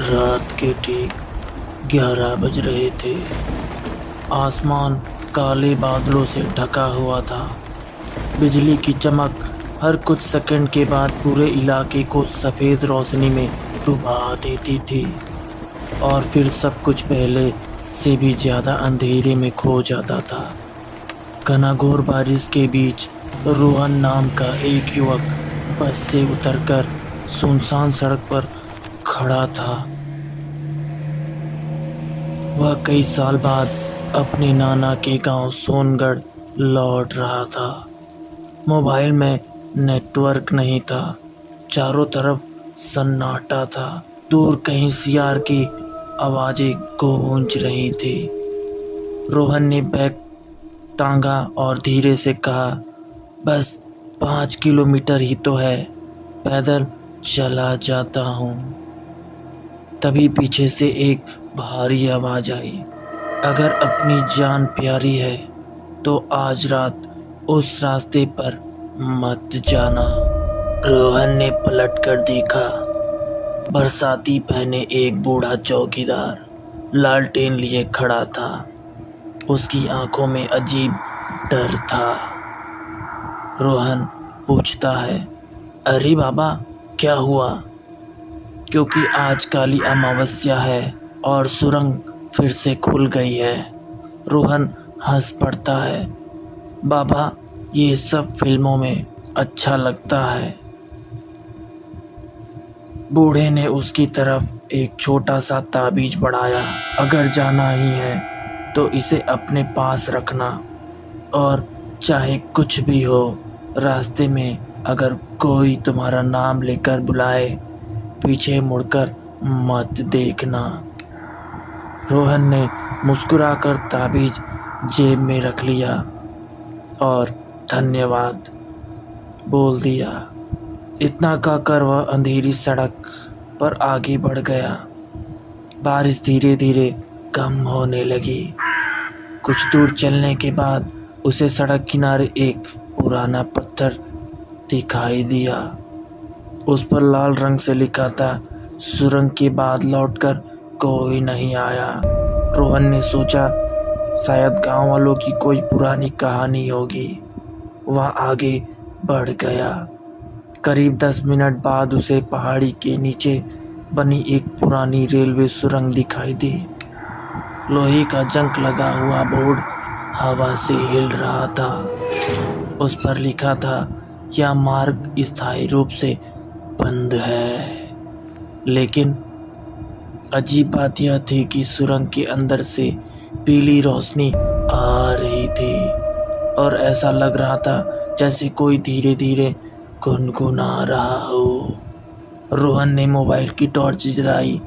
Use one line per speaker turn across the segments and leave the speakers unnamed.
रात के ठीक 11 बज रहे थे। आसमान काले बादलों से ढका हुआ था। बिजली की चमक हर कुछ सेकंड के बाद पूरे इलाके को सफ़ेद रोशनी में डुबा देती थी और फिर सब कुछ पहले से भी ज़्यादा अंधेरे में खो जाता था। घनाघोर बारिश के बीच रोहन नाम का एक युवक बस से उतरकर सुनसान सड़क पर खड़ा था। वह कई साल बाद अपने नाना के गांव सोनगढ़ लौट रहा था। मोबाइल में नेटवर्क नहीं था, चारों तरफ सन्नाटा था। दूर कहीं सियार की आवाज़ें गूंज रही थी। रोहन ने बैग टांगा और धीरे से कहा, बस 5 किलोमीटर ही तो है, पैदल चला जाता हूँ। तभी पीछे से एक भारी आवाज़ आई, अगर अपनी जान प्यारी है तो आज रात उस रास्ते पर मत जाना। रोहन ने पलट कर देखा। बरसाती पहने एक बूढ़ा चौकीदार लालटेन लिए खड़ा था। उसकी आंखों में अजीब डर था। रोहन पूछता है, अरे बाबा क्या हुआ? क्योंकि आज काली अमावस्या है और सुरंग फिर से खुल गई है। रोहन हंस पड़ता है, बाबा ये सब फिल्मों में अच्छा लगता है। बूढ़े ने उसकी तरफ एक छोटा सा ताबीज बढ़ाया, अगर जाना ही है तो इसे अपने पास रखना और चाहे कुछ भी हो, रास्ते में अगर कोई तुम्हारा नाम लेकर बुलाए, पीछे मुड़कर मत देखना। रोहन ने मुस्कुराकर ताबीज जेब में रख लिया और धन्यवाद बोल दिया। इतना कहकर वह अंधेरी सड़क पर आगे बढ़ गया। बारिश धीरे धीरे कम होने लगी। कुछ दूर चलने के बाद उसे सड़क किनारे एक पुराना पत्थर दिखाई दिया। उस पर लाल रंग से लिखा था, सुरंग के बाद लौटकर कोई नहीं आया। रोहन ने सोचा शायद गांव वालों की कोई पुरानी कहानी होगी। वह आगे बढ़ गया। करीब 10 मिनट बाद उसे पहाड़ी के नीचे बनी एक पुरानी रेलवे सुरंग दिखाई दी। लोहे का जंग लगा हुआ बोर्ड हवा से हिल रहा था। उस पर लिखा था, यह मार्ग स्थायी रूप से बंद है। लेकिन अजीब बात यह थी कि सुरंग के अंदर से पीली रोशनी आ रही थी और ऐसा लग रहा था जैसे कोई धीरे धीरे गुनगुना रहा हो। रोहन ने मोबाइल की टॉर्च जलाई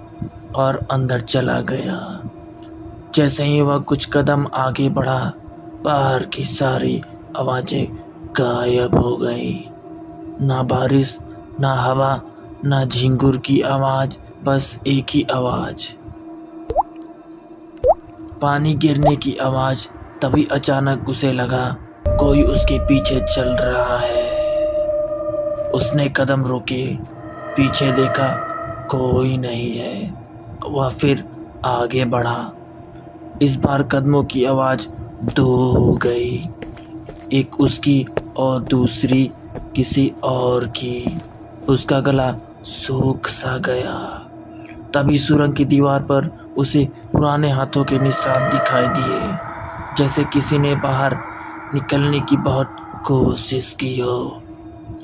और अंदर चला गया। जैसे ही वह कुछ कदम आगे बढ़ा, बाहर की सारी आवाज़ें गायब हो गई। ना बारिश, ना हवा, ना झिंगुर की आवाज़, बस एक ही आवाज़, पानी गिरने की आवाज़। तभी अचानक उसे लगा कोई उसके पीछे चल रहा है। उसने कदम रोके, पीछे देखा, कोई नहीं है। वह फिर आगे बढ़ा। इस बार कदमों की आवाज़ दो हो गई, एक उसकी और दूसरी किसी और की। उसका गला सूख सा गया। तभी सुरंग की दीवार पर उसे पुराने हाथों के निशान दिखाई दिए, जैसे किसी ने बाहर निकलने की बहुत कोशिश की हो।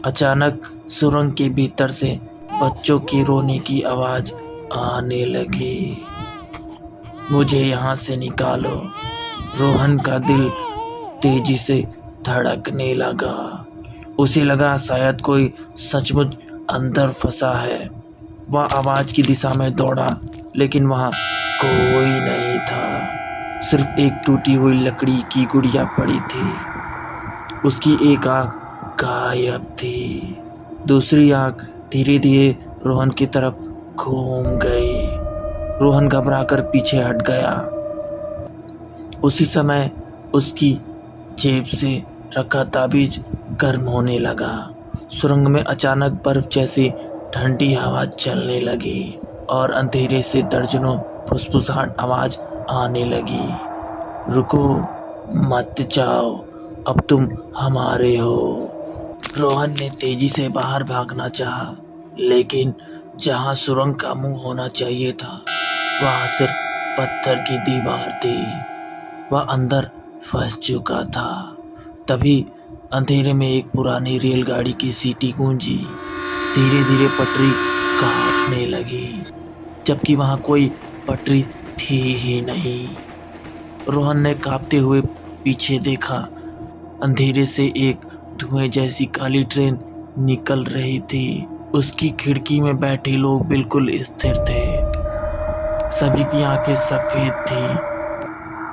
अचानक सुरंग के भीतर से बच्चों के रोने की आवाज़ आने लगी, मुझे यहाँ से निकालो। रोहन का दिल तेजी से धड़कने लगा। उसे लगा शायद कोई सचमुच अंदर फंसा है। वह आवाज़ की दिशा में दौड़ा, लेकिन वहाँ कोई नहीं था। सिर्फ एक टूटी हुई लकड़ी की गुड़िया पड़ी थी। उसकी एक आँख गायब थी। दूसरी आँख धीरे धीरे रोहन की तरफ घूम गई। रोहन घबराकर पीछे हट गया। उसी समय उसकी जेब से रखा ताबीज गर्म होने लगा। सुरंग में अचानक बर्फ जैसी ठंडी हवा चलने लगी और अंधेरे से दर्जनों फुसफुसाहट आवाज आने लगी। रुको, मत जाओ, अब तुम हमारे हो। रोहन ने तेजी से बाहर भागना चाहा, लेकिन जहां सुरंग का मुंह होना चाहिए था वहां सिर्फ पत्थर की दीवार थी। वह अंदर फंस चुका था। तभी अंधेरे में एक पुरानी रेलगाड़ी की सीटी गूंजी। धीरे धीरे पटरी कांपने लगी, जबकि वहां कोई पटरी थी ही नहीं। रोहन ने कांपते हुए पीछे देखा। अंधेरे से एक धुएं जैसी काली ट्रेन निकल रही थी। उसकी खिड़की में बैठे लोग बिल्कुल स्थिर थे। सभी की आंखें सफेद थी।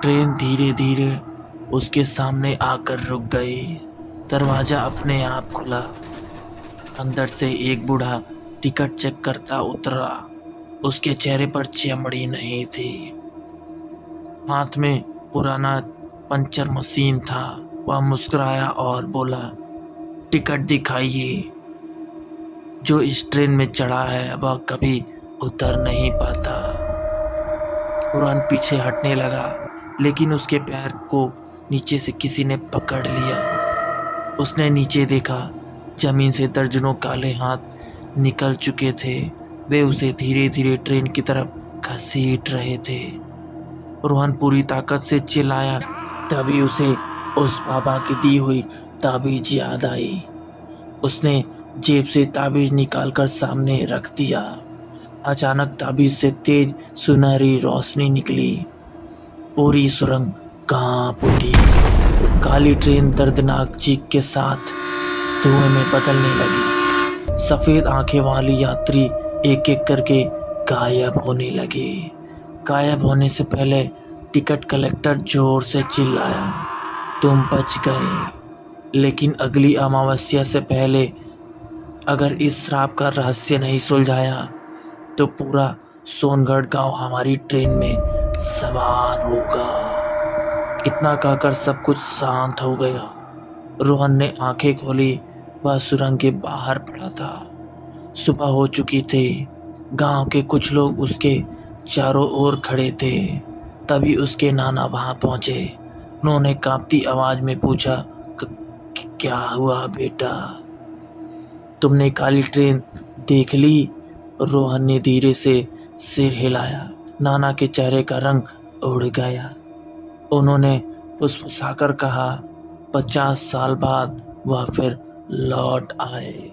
ट्रेन धीरे धीरे उसके सामने आकर रुक गई। दरवाजा अपने आप खुला। अंदर से एक बूढ़ा टिकट चेक करता उतरा। उसके चेहरे पर चमड़ी नहीं थी। हाथ में पुराना पंचर मशीन था। वह मुस्कुराया और बोला, टिकट दिखाइए। जो इस ट्रेन में चढ़ा है वह कभी उतर नहीं पाता। रोहन पीछे हटने लगा, लेकिन उसके पैर को नीचे से किसी ने पकड़ लिया। उसने नीचे देखा। जमीन से दर्जनों काले हाथ निकल चुके थे। वे उसे धीरे धीरे ट्रेन की तरफ घसीट रहे थे। रोहन पूरी ताकत से चिल्लाया। तभी उसे उस बाबा की दी हुई ताबीज याद आई। उसने जेब से ताबीज निकालकर सामने रख दिया। अचानक ताबीज से तेज सुनहरी रोशनी निकली। पूरी सुरंग कांप उठी। काली ट्रेन दर्दनाक चीख के साथ धुएं में बदलने लगी। सफेद आंखें वाली यात्री एक एक करके गायब होने लगे। गायब होने से पहले टिकट कलेक्टर जोर से चिल्लाया, तुम बच गए, लेकिन अगली अमावस्या से पहले अगर इस श्राप का रहस्य नहीं सुलझाया तो पूरा सोनगढ़ गांव हमारी ट्रेन में सवार होगा। इतना कहकर सब कुछ शांत हो गया। रोहन ने आंखें खोली। वह सुरंग के बाहर पड़ा था। सुबह हो चुकी थी। गांव के कुछ लोग उसके चारों ओर खड़े थे। तभी उसके नाना वहां पहुंचे। उन्होंने कांपती आवाज में पूछा, क्या हुआ बेटा? तुमने काली ट्रेन देख ली? रोहन ने धीरे से सिर हिलाया। नाना के चेहरे का रंग उड़ गया। उन्होंने फुसफुसाकर कहा, 50 साल बाद वह फिर लौट आए।